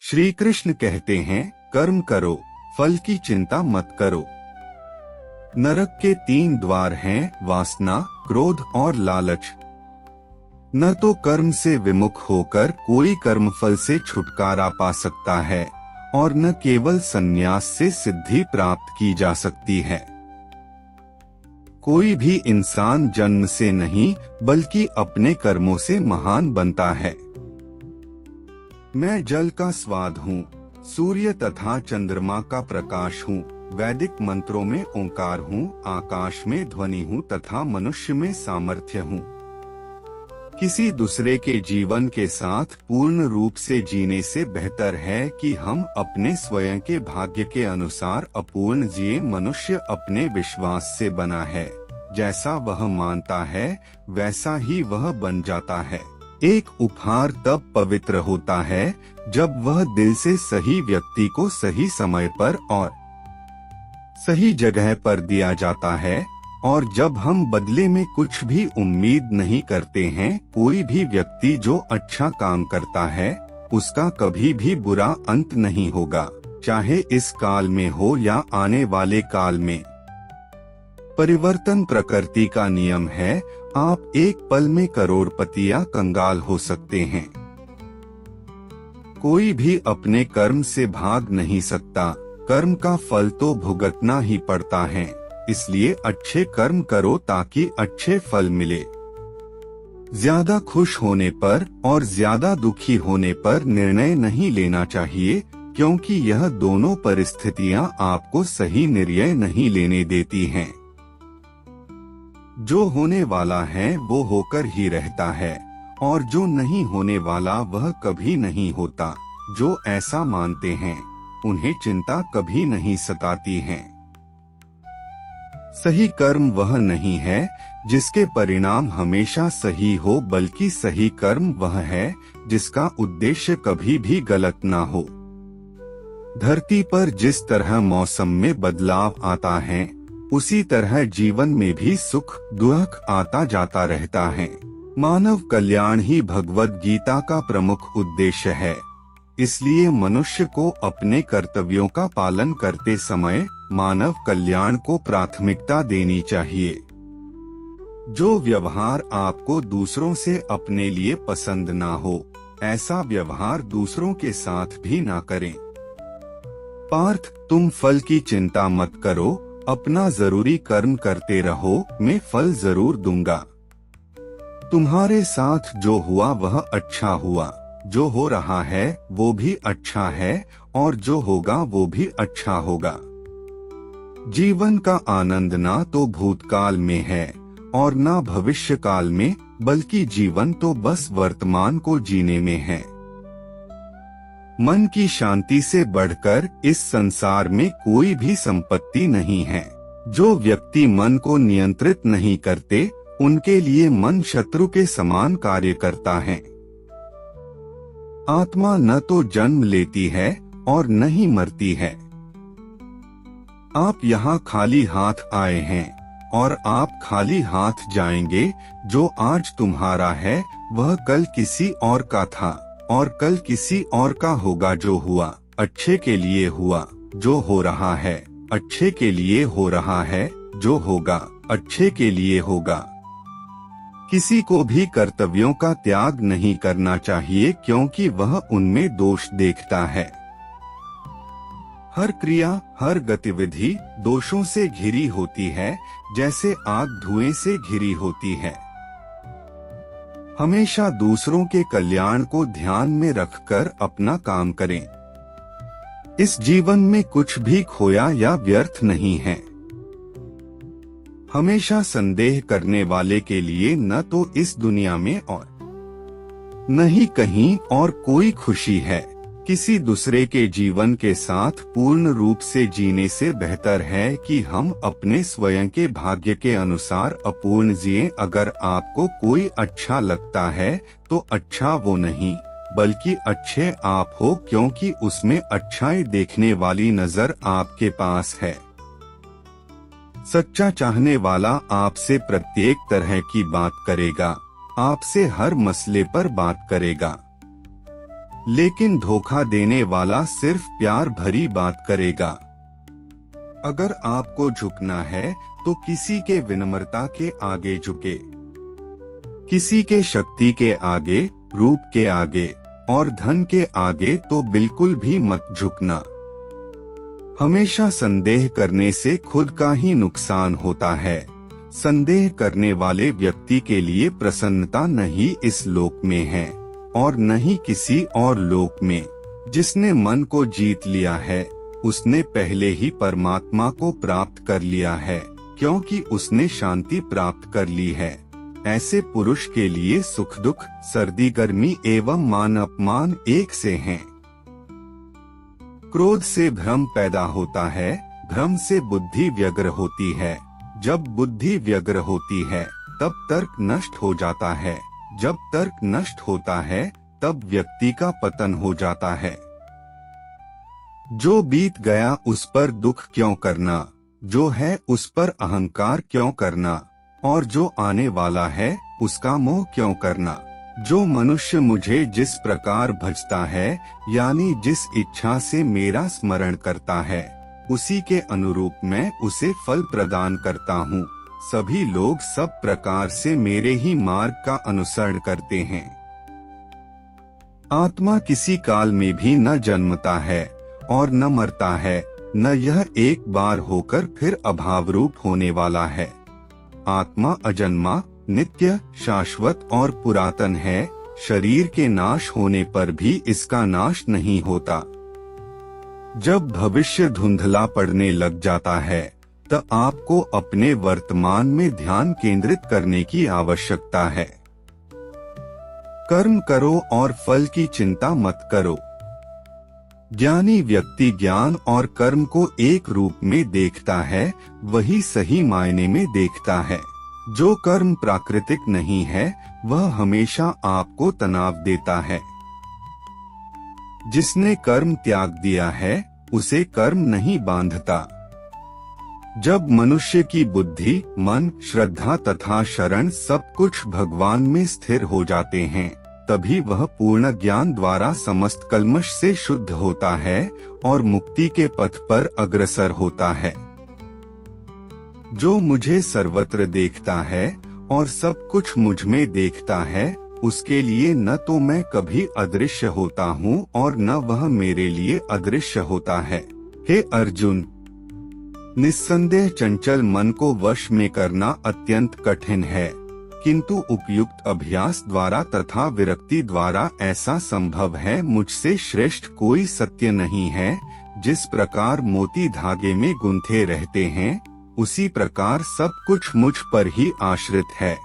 श्री कृष्ण कहते हैं, कर्म करो, फल की चिंता मत करो। नरक के 3 द्वार हैं, वासना, क्रोध और लालच। न तो कर्म से विमुख होकर कोई कर्म फल से छुटकारा पा सकता है और न केवल संन्यास से सिद्धि प्राप्त की जा सकती है। कोई भी इंसान जन्म से नहीं बल्कि अपने कर्मों से महान बनता है। मैं जल का स्वाद हूँ, सूर्य तथा चंद्रमा का प्रकाश हूँ, वैदिक मंत्रों में ओंकार हूँ, आकाश में ध्वनि हूँ तथा मनुष्य में सामर्थ्य हूँ। किसी दूसरे के जीवन के साथ पूर्ण रूप से जीने से बेहतर है कि हम अपने स्वयं के भाग्य के अनुसार अपूर्ण जिए। मनुष्य अपने विश्वास से बना है, जैसा वह मानता है वैसा ही वह बन जाता है। एक उपहार तब पवित्र होता है जब वह दिल से सही व्यक्ति को सही समय पर और सही जगह पर दिया जाता है, और जब हम बदले में कुछ भी उम्मीद नहीं करते हैं। कोई भी व्यक्ति जो अच्छा काम करता है उसका कभी भी बुरा अंत नहीं होगा, चाहे इस काल में हो या आने वाले काल में। परिवर्तन प्रकृति का नियम है। आप एक पल में करोड़पति या कंगाल हो सकते हैं। कोई भी अपने कर्म से भाग नहीं सकता। कर्म का फल तो भुगतना ही पड़ता है, इसलिए अच्छे कर्म करो ताकि अच्छे फल मिले। ज्यादा खुश होने पर और ज्यादा दुखी होने पर निर्णय नहीं लेना चाहिए, क्योंकि यह दोनों परिस्थितियां आपको सही निर्णय नहीं लेने देती हैं। जो होने वाला है वो होकर ही रहता है, और जो नहीं होने वाला वह कभी नहीं होता। जो ऐसा मानते हैं उन्हें चिंता कभी नहीं सताती है। सही कर्म वह नहीं है जिसके परिणाम हमेशा सही हो, बल्कि सही कर्म वह है जिसका उद्देश्य कभी भी गलत ना हो। धरती पर जिस तरह मौसम में बदलाव आता है, उसी तरह जीवन में भी सुख दुख आता जाता रहता है। मानव कल्याण ही भगवद गीता का प्रमुख उद्देश्य है। इसलिए मनुष्य को अपने कर्तव्यों का पालन करते समय मानव कल्याण को प्राथमिकता देनी चाहिए। जो व्यवहार आपको दूसरों से अपने लिए पसंद ना हो, ऐसा व्यवहार दूसरों के साथ भी ना करें। पार्थ, तुम फल की चिंता मत करो, अपना जरूरी कर्म करते रहो, मैं फल जरूर दूंगा। तुम्हारे साथ जो हुआ वह अच्छा हुआ, जो हो रहा है वो भी अच्छा है, और जो होगा वो भी अच्छा होगा। जीवन का आनंद ना तो भूतकाल में है और ना भविष्य काल में, बल्कि जीवन तो बस वर्तमान को जीने में है। मन की शांति से बढ़कर इस संसार में कोई भी संपत्ति नहीं है। जो व्यक्ति मन को नियंत्रित नहीं करते, उनके लिए मन शत्रु के समान कार्य करता है। आत्मा न तो जन्म लेती है और न ही मरती है। आप यहाँ खाली हाथ आए हैं और आप खाली हाथ जाएंगे। जो आज तुम्हारा है वह कल किसी और का था, और कल किसी और का होगा। जो हुआ अच्छे के लिए हुआ, जो हो रहा है अच्छे के लिए हो रहा है, जो होगा अच्छे के लिए होगा। किसी को भी कर्तव्यों का त्याग नहीं करना चाहिए, क्योंकि वह उनमें दोष देखता है। हर क्रिया, हर गतिविधि दोषों से घिरी होती है, जैसे आग धुएं से घिरी होती है। हमेशा दूसरों के कल्याण को ध्यान में रखकर अपना काम करें। इस जीवन में कुछ भी खोया या व्यर्थ नहीं है। हमेशा संदेह करने वाले के लिए न तो इस दुनिया में और न ही कहीं और कोई खुशी है। किसी दूसरे के जीवन के साथ पूर्ण रूप से जीने से बेहतर है कि हम अपने स्वयं के भाग्य के अनुसार अपूर्ण जिएं। अगर आपको कोई अच्छा लगता है तो अच्छा वो नहीं बल्कि अच्छे आप हो, क्योंकि उसमें अच्छाई देखने वाली नजर आपके पास है। सच्चा चाहने वाला आपसे प्रत्येक तरह की बात करेगा, आपसे हर मसले पर बात करेगा। लेकिन धोखा देने वाला सिर्फ प्यार भरी बात करेगा। अगर आपको झुकना है तो किसी के विनम्रता के आगे झुके, किसी के शक्ति के आगे, रूप के आगे और धन के आगे तो बिल्कुल भी मत झुकना। हमेशा संदेह करने से खुद का ही नुकसान होता है। संदेह करने वाले व्यक्ति के लिए प्रसन्नता नहीं इस लोक में है और न ही किसी और लोक में। जिसने मन को जीत लिया है उसने पहले ही परमात्मा को प्राप्त कर लिया है, क्योंकि उसने शांति प्राप्त कर ली है। ऐसे पुरुष के लिए सुख दुख, सर्दी गर्मी एवं मान अपमान एक से हैं। क्रोध से भ्रम पैदा होता है, भ्रम से बुद्धि व्यग्र होती है, जब बुद्धि व्यग्र होती है तब तर्क नष्ट हो जाता है, जब तर्क नष्ट होता है तब व्यक्ति का पतन हो जाता है। जो बीत गया उस पर दुख क्यों करना, जो है उस पर अहंकार क्यों करना, और जो आने वाला है उसका मोह क्यों करना। जो मनुष्य मुझे जिस प्रकार भजता है, यानी जिस इच्छा से मेरा स्मरण करता है, उसी के अनुरूप मैं उसे फल प्रदान करता हूँ। सभी लोग सब प्रकार से मेरे ही मार्ग का अनुसरण करते हैं। आत्मा किसी काल में भी न जन्मता है और न मरता है, न यह एक बार होकर फिर अभाव रूप होने वाला है। आत्मा अजन्मा, नित्य, शाश्वत और पुरातन है। शरीर के नाश होने पर भी इसका नाश नहीं होता। जब भविष्य धुंधला पड़ने लग जाता है तो आपको अपने वर्तमान में ध्यान केंद्रित करने की आवश्यकता है। कर्म करो और फल की चिंता मत करो। ज्ञानी व्यक्ति ज्ञान और कर्म को एक रूप में देखता है, वही सही मायने में देखता है। जो कर्म प्राकृतिक नहीं है वह हमेशा आपको तनाव देता है। जिसने कर्म त्याग दिया है उसे कर्म नहीं बांधता। जब मनुष्य की बुद्धि, मन, श्रद्धा तथा शरण सब कुछ भगवान में स्थिर हो जाते हैं, तभी वह पूर्ण ज्ञान द्वारा समस्त कल्मश से शुद्ध होता है और मुक्ति के पथ पर अग्रसर होता है। जो मुझे सर्वत्र देखता है और सब कुछ मुझ में देखता है, उसके लिए न तो मैं कभी अदृश्य होता हूँ और न वह मेरे लिए अदृश्य होता है। हे अर्जुन, निस्संदेह चंचल मन को वश में करना अत्यंत कठिन है, किंतु उपयुक्त अभ्यास द्वारा तथा विरक्ति द्वारा ऐसा संभव है। मुझसे श्रेष्ठ कोई सत्य नहीं है। जिस प्रकार मोती धागे में गुंथे रहते हैं, उसी प्रकार सब कुछ मुझ पर ही आश्रित है।